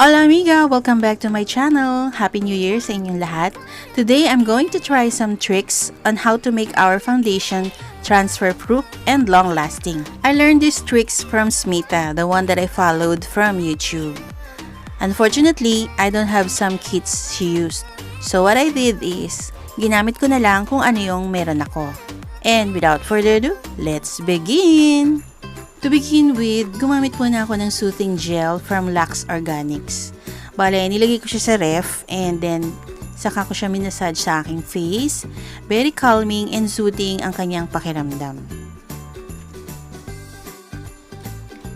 Hola amiga! Welcome back to my channel! Happy New Year sa inyong lahat! Today, I'm going to try some tricks on how to make our foundation transfer-proof and long-lasting. I learned these tricks from Smita, the one that I followed from YouTube. Unfortunately, I don't have some kits she used. So what I did is, ginamit ko na lang kung ano yung meron ako. And without further ado, let's begin! To begin with, gumamit muna ako ng soothing gel from Lux Organics. Bale, nilagay ko siya sa ref and then saka ko siya minasage sa aking face. Very calming and soothing ang kanyang pakiramdam.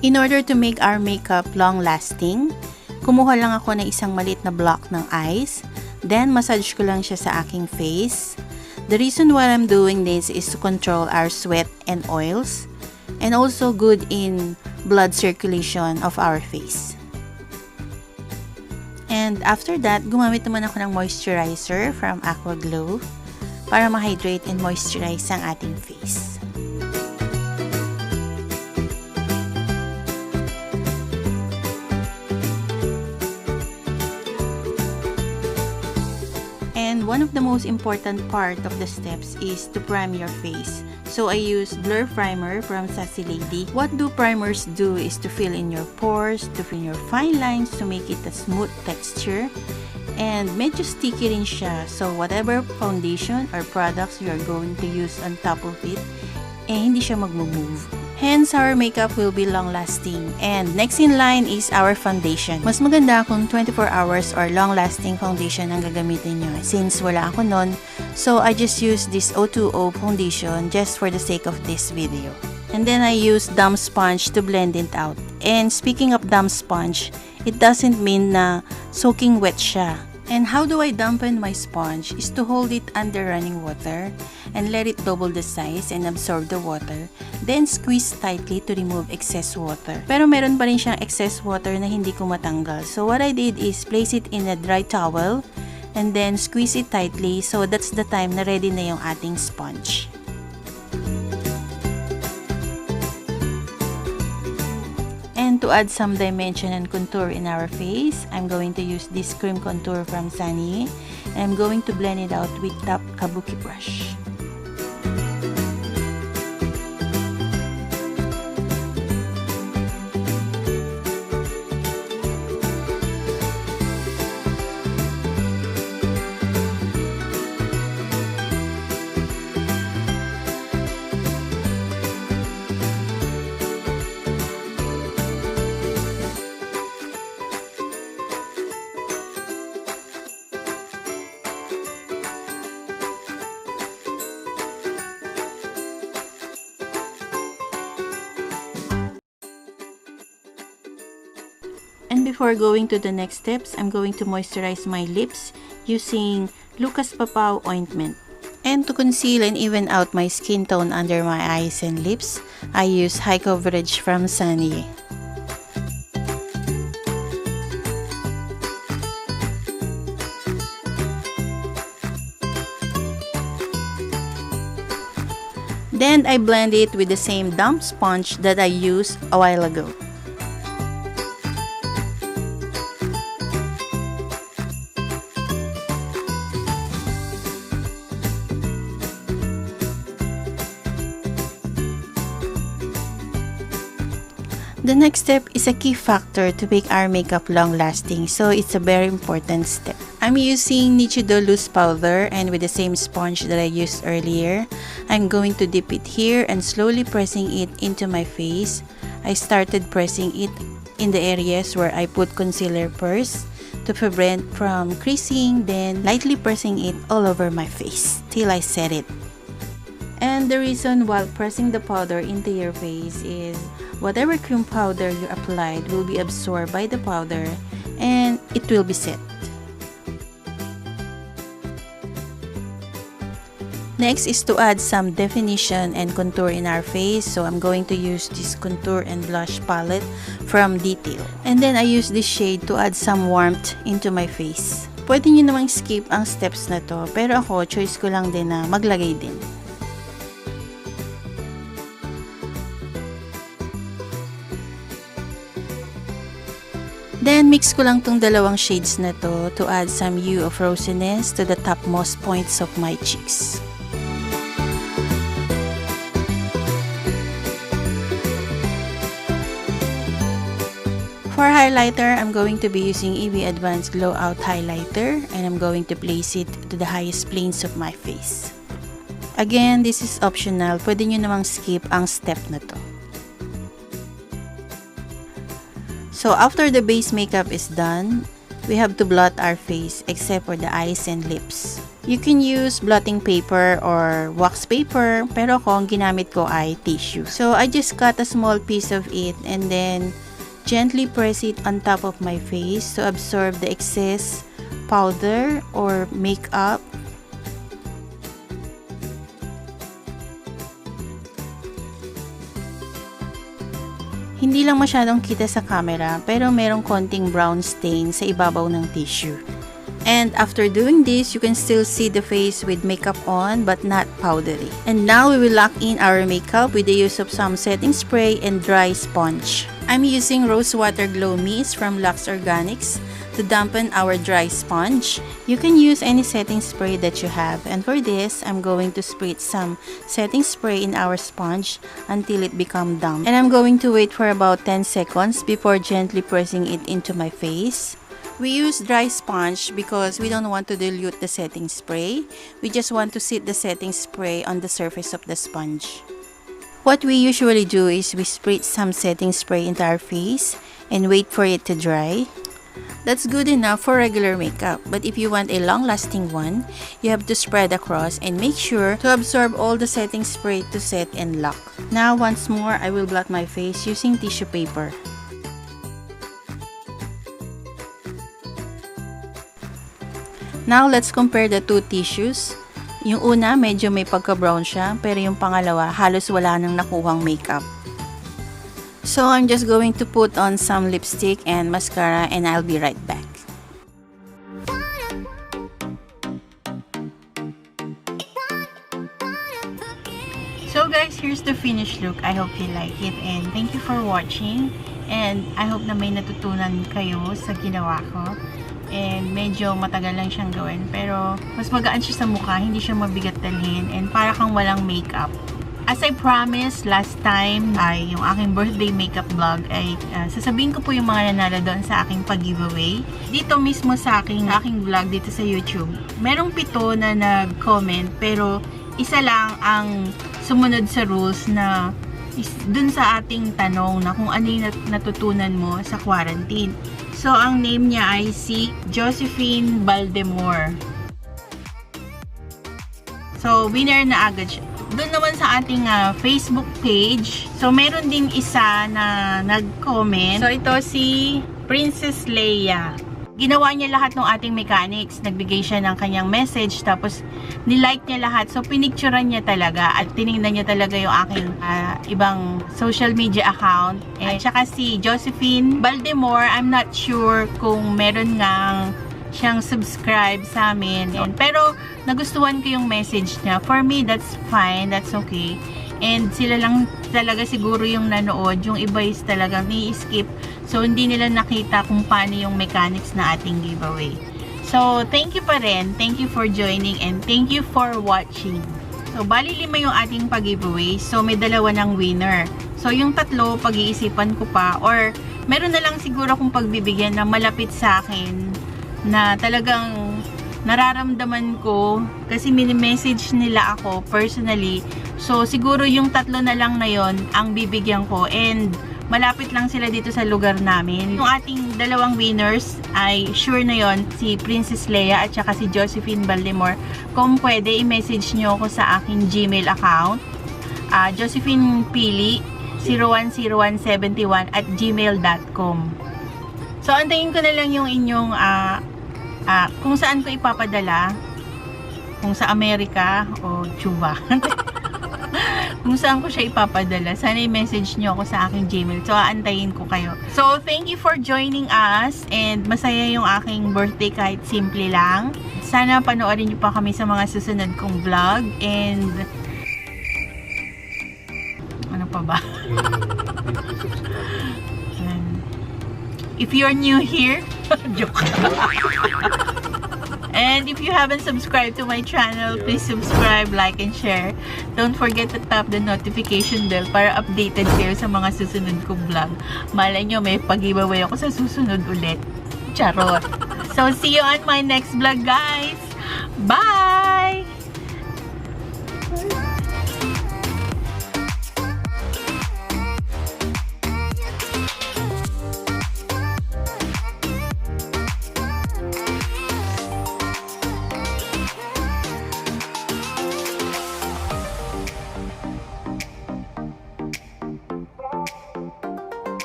In order to make our makeup long-lasting, kumuha lang ako ng isang maliit na block ng ice. Then, massage ko lang siya sa aking face. The reason why I'm doing this is to control our sweat and oils. And also good in blood circulation of our face. And after that, gumamit naman ako ng moisturizer from Aqua Glow para ma-hydrate and moisturize ang ating face. And one of the most important part of the steps is to prime your face. So I use Blur Primer from Sassy Lady. What do primers do is to fill in your pores, to fill in your fine lines, to make it a smooth texture. And medyo sticky rin siya. So whatever foundation or products you are going to use on top of it, hindi siya mag-move. Hence, our makeup will be long-lasting. And next in line is our foundation. Mas maganda kung 24 hours or long-lasting foundation ang gagamitin nyo. Since wala ako nun, so I just use this O2O foundation just for the sake of this video. And then I use damp sponge to blend it out. And speaking of damp sponge, it doesn't mean na soaking wet siya. And how do I dampen my sponge is to hold it under running water and let it double the size and absorb the water. Then squeeze tightly to remove excess water. Pero meron pa rin siyang excess water na hindi ko matanggal. So what I did is place it in a dry towel and then squeeze it tightly. So that's the time na ready na yung ating sponge. And to add some dimension and contour in our face, I'm going to use this cream contour from Sunny. And I'm going to blend it out with top kabuki brush. And before going to the next steps, I'm going to moisturize my lips using Lucas Papaw ointment. And to conceal and even out my skin tone under my eyes and lips, I use high coverage from Sunny. Then I blend it with the same damp sponge that I used a while ago. The next step is a key factor to make our makeup long-lasting, so it's a very important step. I'm using Nichido loose powder, and with the same sponge that I used earlier, I'm going to dip it here and slowly pressing it into my face. I started pressing it in the areas where I put concealer first to prevent from creasing, then lightly pressing it all over my face till I set it. And the reason while pressing the powder into your face is whatever cream powder you applied will be absorbed by the powder and it will be set. Next is to add some definition and contour in our face. So I'm going to use this contour and blush palette from Detail. And then I use this shade to add some warmth into my face. Pwede nyo namang skip ang steps na to, pero ako, choice ko lang din na maglagay din. Then, mix ko lang tong dalawang shades na to add some hue of rosiness to the topmost points of my cheeks. For highlighter, I'm going to be using EB Advanced Glow Out Highlighter and I'm going to place it to the highest planes of my face. Again, this is optional. Pwede nyo namang skip ang step na to. So, after the base makeup is done, we have to blot our face except for the eyes and lips. You can use blotting paper or wax paper, pero ako, ang ginamit ko ay tissue. So, I just cut a small piece of it and then gently press it on top of my face to absorb the excess powder or makeup. Hindi lang masyadong kita sa camera pero merong konting brown stain sa ibabaw ng tissue. And after doing this, you can still see the face with makeup on but not powdery. And now we will lock in our makeup with the use of some setting spray and dry sponge. I'm using Rose Water Glow Mist from Lux Organics to dampen our dry sponge. You can use any setting spray that you have, and for this, I'm going to spritz some setting spray in our sponge until it becomes damp. And I'm going to wait for about 10 seconds before gently pressing it into my face. We use dry sponge because we don't want to dilute the setting spray. We just want to sit the setting spray on the surface of the sponge. What we usually do is we spritz some setting spray into our face and wait for it to dry. That's good enough for regular makeup, but if you want a long-lasting one, you have to spread across and make sure to absorb all the setting spray to set and lock. Now, once more, I will blot my face using tissue paper. Now, let's compare the two tissues. Yung una, medyo may pagka-brown siya, pero yung pangalawa, halos wala nang nakuhang makeup. So, I'm just going to put on some lipstick and mascara and I'll be right back. So guys, here's the finished look. I hope you like it and thank you for watching. And I hope na may natutunan kayo sa ginawa ko. And medyo matagal lang siyang gawin. Pero mas magaan siya sa mukha, hindi siya mabigat dalhin. And para kang walang makeup. As I promised last time ay yung aking birthday makeup vlog ay sasabihin ko po yung mga nanalo doon sa aking pag-giveaway. Dito mismo sa aking vlog dito sa YouTube. Merong 7 na nag-comment pero isa lang ang sumunod sa rules na dun sa ating tanong na kung ano yung natutunan mo sa quarantine. So, ang name niya ay si Josephine Baldemore. So, winner na agad siya. Doon naman sa ating Facebook page, so meron din isa na nag-comment. So, ito si Princess Leia. Ginawa niya lahat ng ating mechanics. Nagbigay siya ng kanyang message, tapos nilike niya lahat. So, pinicturean niya talaga at tinignan niya talaga yung aking ibang social media account. At saka si Josephine Baldemore, I'm not sure kung meron ngang siyang subscribe sa amin. Pero, nagustuhan ko yung message niya. For me, that's fine. That's okay. And sila lang talaga siguro yung nanood. Yung iba is talagang i-skip. So, hindi nila nakita kung paano yung mechanics na ating giveaway. So, thank you pa rin. Thank you for joining and thank you for watching. So, bali 5 yung ating pag-giveaway. So, may 2 ng winner. So, yung 3, pag-iisipan ko pa. Or, meron na lang siguro akong pagbibigyan na malapit sa akin na talagang nararamdaman ko kasi mini-message nila ako personally. So, siguro yung 3 na lang na yon ang bibigyan ko and malapit lang sila dito sa lugar namin. Yung ating 2 winners ay sure na yon, si Princess Leia at saka si Josephine Baldemore. Kung pwede, i-message nyo ako sa aking Gmail account. Josephine Pili 010171@gmail.com. So, antayin ko na lang yung inyong kung saan ko ipapadala. Kung sa Amerika o Cuba. Kung saan ko siya ipapadala. Sana i-message nyo ako sa aking Gmail. So, aantayin ko kayo. So, thank you for joining us. And masaya yung aking birthday kahit simple lang. Sana panoorin nyo pa kami sa mga susunod kong vlog. And ano pa ba? If you're new here, joke. And if you haven't subscribed to my channel, please subscribe, like, and share. Don't forget to tap the notification bell para updated kayo sa mga susunod kong vlog. Malay nyo, may pag-giveaway ako sa susunod ulit. Charot! So, see you on my next vlog, guys! Bye!